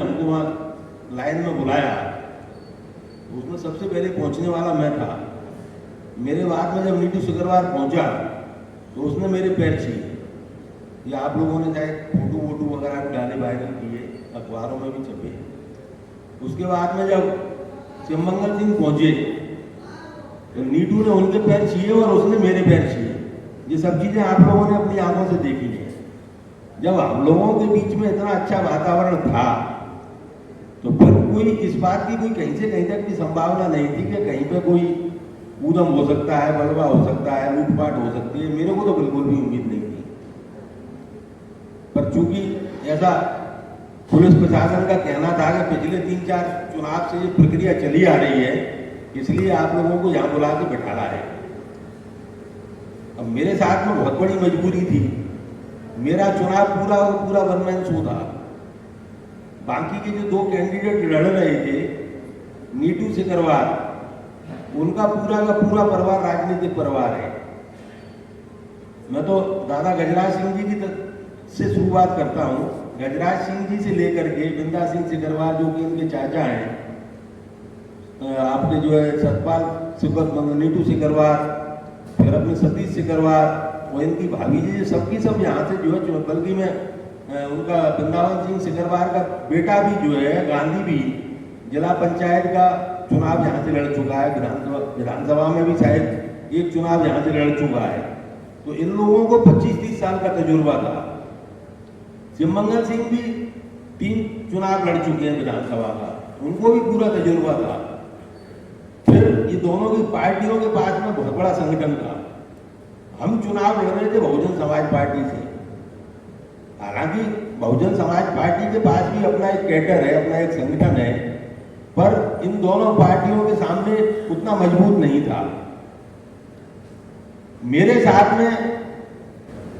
हमको वहाँ लाइन में बुलाया, उसमें सबसे पहले पहुंचने वाला मैं था। मेरे बाद में जब नीटू सिकरवार पहुंचा तो उसने मेरे पैर छीए। ये आप लोगों ने चाहे फोटो वोटो वगैरह डाले, वायरल किए, अखबारों में भी छपे। उसके बाद में जब शिवमंगल सिंह पहुंचे तो नीटू ने उनके पैर छीए और उसने मेरे पैर छीए। ये सब चीजें आप लोगों ने अपनी आंखों से देखी है। जब हम लोगों के बीच में इतना अच्छा वातावरण था तो फिर कोई इस बात की कोई कहीं से कहीं तक की संभावना नहीं थी कि कहीं पे कोई ऊधम हो सकता है, बलवा हो सकता है, लूटपाट हो सकती है। मेरे को तो बिल्कुल भी उम्मीद नहीं थी। पर चूंकि ऐसा पुलिस प्रशासन का कहना था कि पिछले 3-4 चुनाव से ये प्रक्रिया चली आ रही है, इसलिए आप लोगों को यहां बुला के बैठाला है। अब मेरे साथ में बहुत बड़ी मजबूरी थी। मेरा चुनाव पूरा और पूरा वन मैन शो था। बाकी के जो 2 कैंडिडेट लड़ रहे थे, नीटू सिकरवार, उनका पूरा का पूरा परिवार राजनीतिक परिवार है। मैं तो दादा गजराज सिंह जी की से शुरुआत करता हूं। गजराज सिंह जी से लेकर के बिंदा सिंह सिकरवार, जो कि इनके चाचा हैं, आपके जो है सतपाल नीटू सिकरवार, फिर अपने सतीश सिकरवार और इनकी भाभी जी, सबकी सब यहाँ से जो है, बल्कि मैं उनका वृंदावन सिंह सिकरवार का बेटा भी जो है, गांधी भी, जिला पंचायत का चुनाव यहाँ से लड़ चुका है। विधानसभा में भी शायद एक चुनाव यहाँ से लड़ चुका है। तो इन लोगों को 25-30 साल का तजुर्बा था। शिवमंगल सिंह भी 3 चुनाव लड़ चुके हैं विधानसभा का, उनको भी पूरा तजुर्बा था। फिर ये दोनों की पार्टियों के पास में बहुत बड़ा संगठन था। हम चुनाव लड़ रहे थे बहुजन समाज पार्टी से। हालांकि बहुजन समाज पार्टी के पास भी अपना एक कैडर है, अपना एक संगठन है, पर इन दोनों पार्टियों के सामने उतना मजबूत नहीं था। मेरे साथ में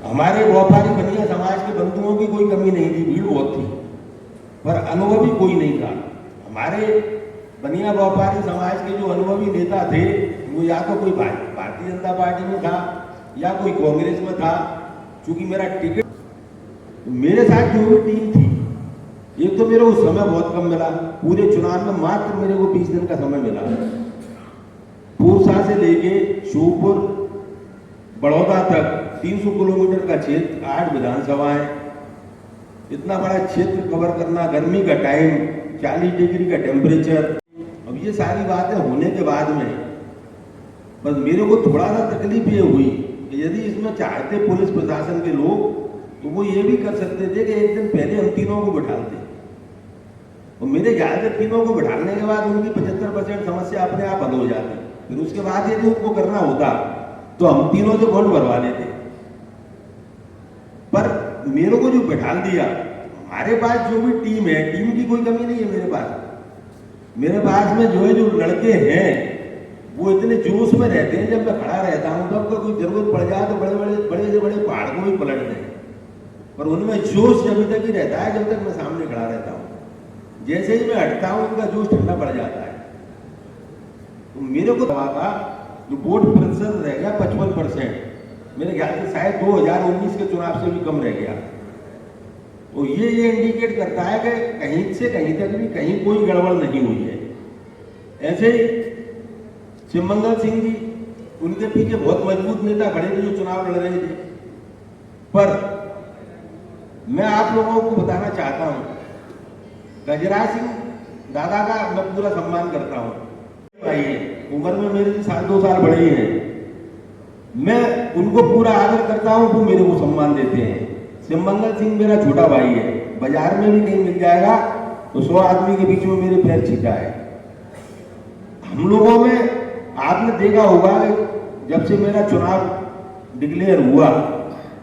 हमारे व्यापारी बनिया समाज के बंधुओं की कोई कमी नहीं थी, भीड़ बहुत थी, पर अनुभवी कोई नहीं था। हमारे बनिया व्यापारी समाज के जो अनुभवी नेता थे, वो या तो कोई भारतीय जनता पार्टी में था या कोई कांग्रेस में था। चूंकि मेरा टिकट, मेरे साथ जो भी टीम थी, एक तो मेरे को समय बहुत कम मिला। पूरे चुनाव में मात्र मेरे को 20 दिन का समय मिला। पूर्सा से लेके श्योपुर बड़ौदा तक 300 किलोमीटर का क्षेत्र, 8 विधानसभाएं, इतना बड़ा क्षेत्र कवर करना, गर्मी का टाइम, 40 डिग्री का टेम्परेचर। अब ये सारी बातें होने के बाद में बस मेरे को थोड़ा सा तकलीफ ये हुई कि यदि इसमें चाहते पुलिस प्रशासन के लोग तो वो ये भी कर सकते थे कि एक दिन पहले हम तीनों को बिठाते। और मेरे ख्याल से तीनों को बिठाने के बाद उनकी 75% समस्या अपने आप हल हो जाती। फिर उसके बाद यदि उनको करना होता तो हम तीनों से वोट भरवा लेते। पर मेरे को जो बिठा दिया, हमारे पास जो भी टीम है, टीम की कोई कमी नहीं है मेरे पास। मेरे पास में जो है, जो लड़के हैं वो इतने जोश में रहते हैं। जब मैं खड़ा रहता हूं तब कोई जरूरत पड़ जाए तो बड़े से बड़े पहाड़ को भी पलट दें, पर उनमें जोश जब तक ही रहता है जब तक मैं सामने खड़ा रहता हूं। जैसे ही मैं हटता हूं उनका जोश ठंडा पड़ जाता है। तो मेरे को का जो वोट प्रतिशत रह गया 55%, मेरे ख्याल से शायद 2019 के चुनाव से भी कम रह गया। तो ये इंडिकेट करता है कि कहीं से कहीं तक भी कहीं कोई गड़बड़ नहीं हुई है। ऐसे ही शिवमंगल सिंह जी, उनके पीछे बहुत मजबूत नेता खड़े थे जो चुनाव लड़ रहे थे। पर मैं आप लोगों को बताना चाहता हूं, गजराज सिंह दादा का मैं पूरा सम्मान करता हूं। भाई उम्र में मेरे से 2 साल बड़े ही हैं, मैं उनको पूरा आदर करता हूं, वो मेरे को सम्मान देते हैं। शिवमंगल सिंह मेरा छोटा भाई है, बाजार में भी कहीं मिल जाएगा तो 100 आदमी के बीच में मेरे पैर छीटा है। हम लोगों में आपने देखा होगा कि जब से मेरा चुनाव डिक्लेयर हुआ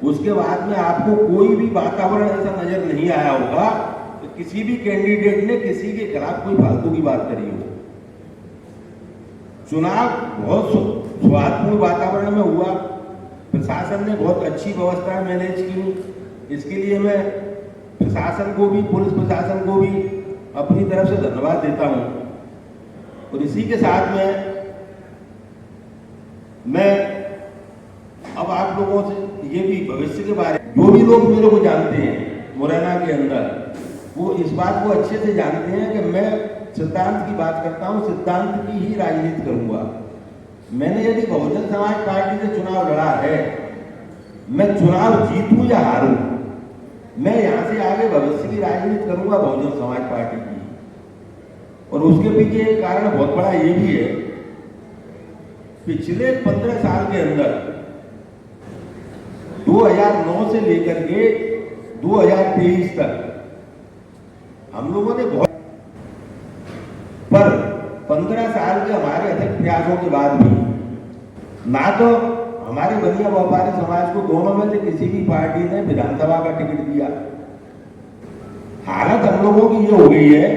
उसके बाद में आपको कोई भी वातावरण ऐसा नजर नहीं आया होगा कि किसी भी कैंडिडेट ने किसी के खिलाफ कोई फालतू की बात करी हो। चुनाव बहुत सौहार्दपूर्ण वातावरण में हुआ। प्रशासन ने बहुत अच्छी व्यवस्था मैनेज की। इसके लिए मैं प्रशासन को भी, पुलिस प्रशासन को भी अपनी तरफ से धन्यवाद देता हूं। और इसी के साथ में मैं अब आप लोगों से ये भी भविष्य के बारे में, जो भी लोग मेरे को जानते हैं मुरैना के अंदर, वो इस बात को अच्छे से जानते हैं कि मैं सिद्धांत की बात करता हूँ, सिद्धांत की ही राजनीति करूंगा। मैंने यदि बहुजन समाज पार्टी से चुनाव लड़ा है, मैं चुनाव जीतूं या हारूं, मैं यहां से आगे भविष्य की राजनीति करूंगा बहुजन समाज पार्टी की। और उसके पीछे एक कारण बहुत बड़ा ये भी है, पिछले 15 साल के अंदर 2009 से लेकर के 2023 तक हम लोगों ने बहुत, पर 15 साल के हमारे अथक प्रयासों के बाद भी ना तो हमारे बनिया व्यापारी समाज को दोनों में से किसी भी पार्टी ने विधानसभा का टिकट दिया। हालत हम लोगों की ये हो गई है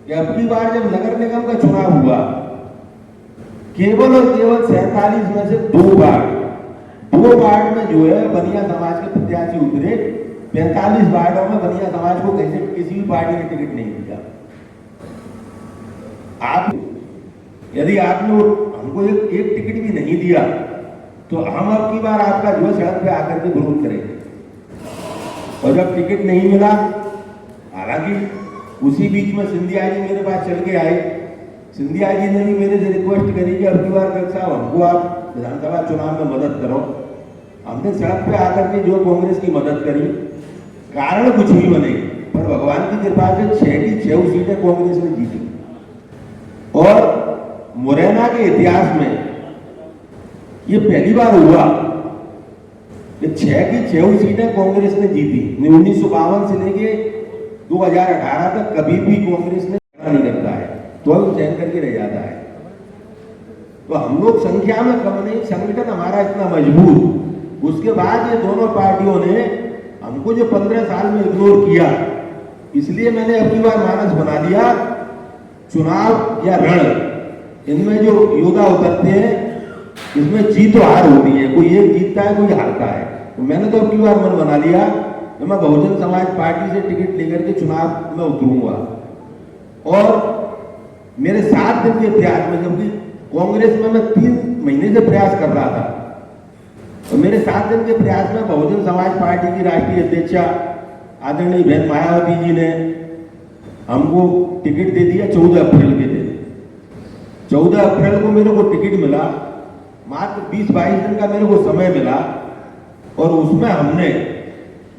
कि अब की बार जब नगर निगम का चुनाव हुआ, केवल और केवल 47 में से 2 वार्ड में जो है बनिया समाज के प्रत्याशी उतरे। 45 वार्डों में बनिया समाज को किसी भी पार्टी ने टिकट नहीं दिया। आप यदि आपने हमको एक टिकट भी नहीं दिया तो हम अब की बार आपका जो सड़क पे आकर के विरोध करेंगे। और जब टिकट नहीं मिला, हालांकि उसी बीच में सिंधिया जी मेरे पास चल के आए, सिंधिया जी ने भी मेरे से रिक्वेस्ट करी कि अब की बार कल साहब हमको आप विधानसभा चुनाव में मदद करो। हमने सड़क पे आकर के जो कांग्रेस की मदद करी, कारण कुछ भी बने, पर भगवान की कृपा से 6 की 6 सीटें कांग्रेस ने जीती। और मुरैना के इतिहास में ये पहली बार हुआ कि 6 की 6 सीटें कांग्रेस ने जीती। 1952 से लेके 2018 तक कभी भी कांग्रेस ने नहीं करता है, तो चयन करके रह जाता है। तो हम लोग संख्या में कम नहीं, संगठन हमारा इतना मजबूत। उसके बाद ये दोनों पार्टियों ने हमको जो 15 साल में इग्नोर किया, इसलिए मैंने अब की बार मानस बना दिया, चुनाव या रण, इनमें जो योद्धा उतरते हैं इसमें जीत और हार होती है, कोई एक जीतता है कोई हारता है। तो मैंने तो अब की बार मन बना लिया कि मैं बहुजन समाज पार्टी से टिकट लेकर के चुनाव में उतरूंगा। और मेरे 7 दिन के प्रयास में, जबकि कांग्रेस में मैं 3 महीने से प्रयास कर रहा था, तो मेरे 7 दिन के प्रयास में बहुजन समाज पार्टी की राष्ट्रीय अध्यक्षा आदरणीय बहन मायावती जी ने हमको टिकट दे दिया 14 अप्रैल के दिन। 14 अप्रैल को मेरे को टिकट मिला, मात्र 20-22 दिन का मेरे को समय मिला, और उसमें हमने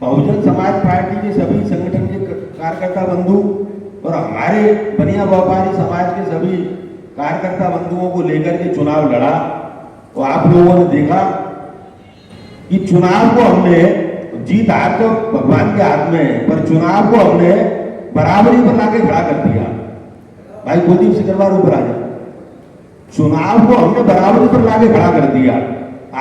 बहुजन समाज पार्टी के सभी संगठन के कार्यकर्ता बंधु और हमारे बनिया व्यापारी समाज के सभी कार्यकर्ता बंधुओं को लेकर के चुनाव लड़ा। और आप लोगों ने देखा कि चुनाव को हमने, जीत हार तो भगवान के हाथ में है, पर चुनाव को हमने बराबरी पर लाके खड़ा कर दिया। भाई कुलदीप सिकरवार ऊपर आ जाए, चुनाव को हमने बराबरी पर लाके खड़ा कर दिया।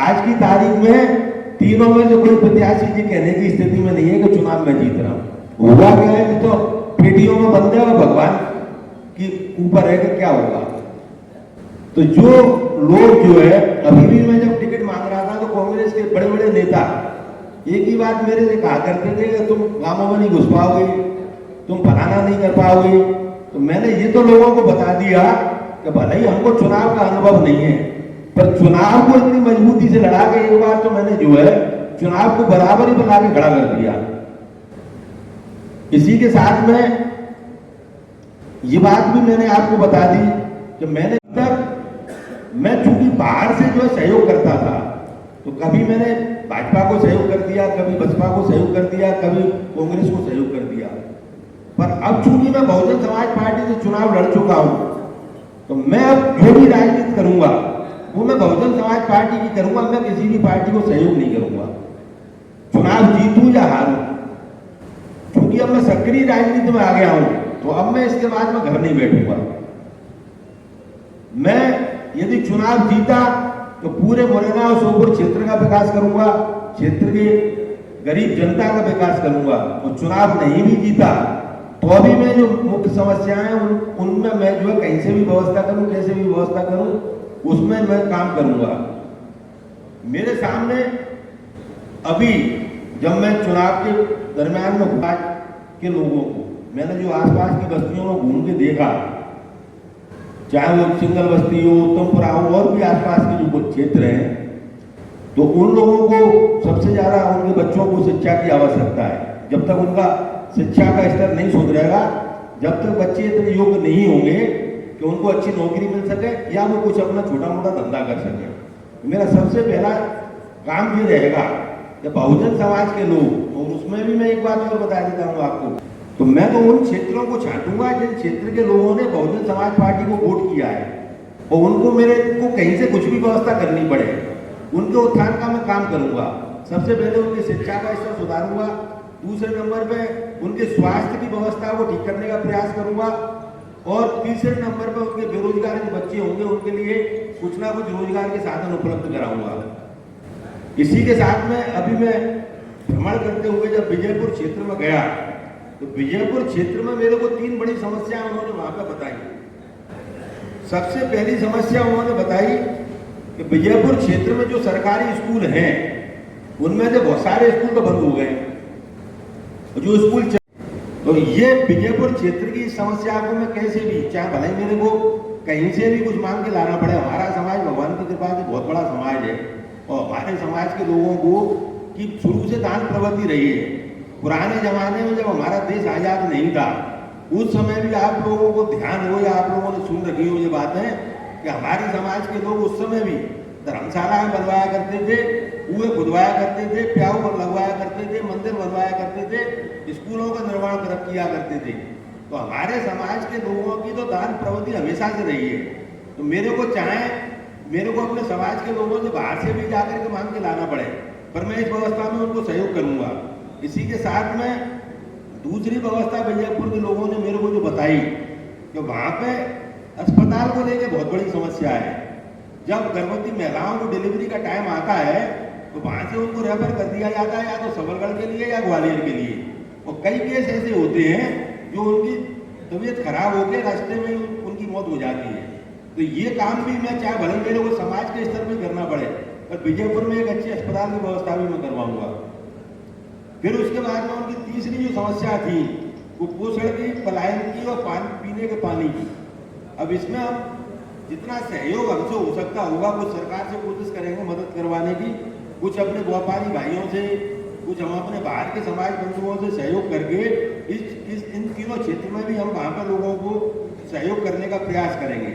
आज की तारीख में तीनों में से कोई प्रत्याशी जी कहने की स्थिति में नहीं है कि चुनाव में जीत रहा हूं। हुआ क्या है, तो पेटियों में बंद है और भगवान की ऊपर है कि क्या होगा। तो जो लोग जो है, अभी भी मैं जब टिकट मांग रहा था तो कांग्रेस के बड़े बड़े नेता एक ही बात मेरे से कहा करते थे कि तुम गांवों में नहीं घुस पाओगे, तुम फलाना नहीं कर पाओगे। तो मैंने ये तो लोगों को बता दिया कि भले ही हमको चुनाव का अनुभव नहीं है, पर चुनाव को इतनी मजबूती से लड़ा के एक बार तो मैंने जो है चुनाव को बराबरी पर लाके खड़ा कर दिया। इसी के साथ में ये बात भी मैंने आपको बता दी कि मैंने तक मैं चूंकि बाहर से जो है सहयोग करता था, तो कभी मैंने भाजपा को सहयोग कर दिया, कभी बसपा को सहयोग कर दिया, कभी कांग्रेस को सहयोग कर दिया। पर अब चूंकि मैं बहुजन समाज पार्टी से चुनाव लड़ चुका हूं, तो मैं अब जो भी राजनीति करूंगा वो मैं बहुजन समाज पार्टी की करूंगा। मैं किसी भी पार्टी को सहयोग नहीं करूंगा, चुनाव जीतूं या हारूं। क्योंकि अब मैं सक्रिय राजनीति में आ गया हूं, तो अब मैं इसके बाद में घर नहीं बैठूंगा। मैं यदि चुनाव जीता तो पूरे मुरैना और सोपुर क्षेत्र का विकास करूंगा, क्षेत्र के गरीब जनता का विकास करूंगा। और चुनाव नहीं भी जीता तो अभी मैं जो मुख्य समस्याएं उनमें मैं जो है कहीं से भी व्यवस्था करूं, कैसे भी व्यवस्था करूं, उसमें मैं काम करूंगा। मेरे सामने अभी जब मैं चुनाव के दरमियान में के लोगों को मैंने जो आसपास की बस्तियों में घूम के देखा, चाहे वो सिंगल बस्ती हो, उत्तमपुरा हो, और भी आसपास के जो कुछ क्षेत्र हैं, तो उन लोगों को सबसे ज्यादा उनके बच्चों को शिक्षा की आवश्यकता है। जब तक उनका शिक्षा का स्तर नहीं सुधरेगा जब तक बच्चे इतने योग्य नहीं होंगे कि उनको अच्छी नौकरी मिल सके या वो कुछ अपना छोटा मोटा धंधा कर सके। मेरा सबसे पहला काम ये रहेगा कि बहुजन समाज के लोग, और उसमें भी मैं एक बात और बता देता हूँ आपको, तो मैं तो उन क्षेत्रों को छांटूंगा जिन क्षेत्र के लोगों ने बहुजन समाज पार्टी को वोट किया है और उनको मेरे को कहीं से कुछ भी व्यवस्था करनी पड़े, उनके उत्थान का मैं काम करूंगा। सबसे पहले उनकी शिक्षा का स्तर सुधारूंगा, दूसरे नंबर पे उनके स्वास्थ्य की व्यवस्था को ठीक करने का प्रयास करूंगा और तीसरे नंबर पे उनके बेरोजगार जो बच्चे होंगे उनके लिए कुछ ना कुछ रोजगार के साधन उपलब्ध कराऊंगा। इसी के साथ में अभी मैं भ्रमण करते हुए जब विजयपुर क्षेत्र में गया तो विजयपुर क्षेत्र में मेरे को 3 बड़ी समस्याएं उन्होंने वहां पर बताई। सबसे पहली समस्या उन्होंने बताई कि विजयपुर क्षेत्र में जो सरकारी स्कूल हैं उनमें से बहुत सारे स्कूल तो बंद हो गए, जो स्कूल तो ये विजयपुर क्षेत्र की समस्या को मैं कैसे भी, चाहे भले मेरे को कहीं से भी कुछ मांग के लाना पड़े, हमारा समाज भगवान की कृपा से बहुत बड़ा समाज है और हमारे समाज के लोगों को की शुरू से दान प्रवृत्ति रही है। पुराने जमाने में जब हमारा देश आजाद नहीं था उस समय भी आप लोगों को ध्यान हो या आप लोगों ने सुन रखी हो ये बातें कि हमारे समाज के लोग उस समय भी धर्मशालाएं बनवाया करते थे, कुएं खुदवाया करते थे, प्याऊ लगवाया करते थे, मंदिर बनवाया करते थे, स्कूलों का निर्माण किया करते थे। तो हमारे समाज के लोगों की तो दान प्रवृत्ति हमेशा से रही है। तो मेरे को अपने समाज के लोगों से बाहर से भी जाकर के मांग के लाना पड़े, पर मैं इस व्यवस्था में उनको सहयोग करूंगा। इसी के साथ में दूसरी व्यवस्था विजयपुर के लोगों ने मेरे को जो बताई कि वहां पे अस्पताल को लेकर बहुत बड़ी समस्या है। जब गर्भवती महिलाओं को डिलीवरी का टाइम आता है तो वहां से उनको रेफर कर दिया जाता है या तो सबलगढ़ के लिए या ग्वालियर के लिए, और कई केस ऐसे होते हैं जो उनकी तबीयत खराब होकर रास्ते में उनकी मौत हो जाती है। तो ये काम भी मैं चाहे भले मेरे को समाज के स्तर पर करना पड़े, पर विजयपुर में एक अच्छी अस्पताल की व्यवस्था भी मैं करवाऊंगा। फिर उसके बाद में उनकी तीसरी जो समस्या थी वो पोषण की, पलायन की और पीने के पानी की। अब इसमें हम जितना सहयोग हमसे हो सकता होगा कुछ सरकार से कोशिश करेंगे मदद करवाने की, कुछ अपने व्यापारी भाइयों से, कुछ हम अपने बाहर के समाज बंधुओं से सहयोग करके इन तीनों क्षेत्र में भी हम वहाँ पर लोगों को सहयोग करने का प्रयास करेंगे।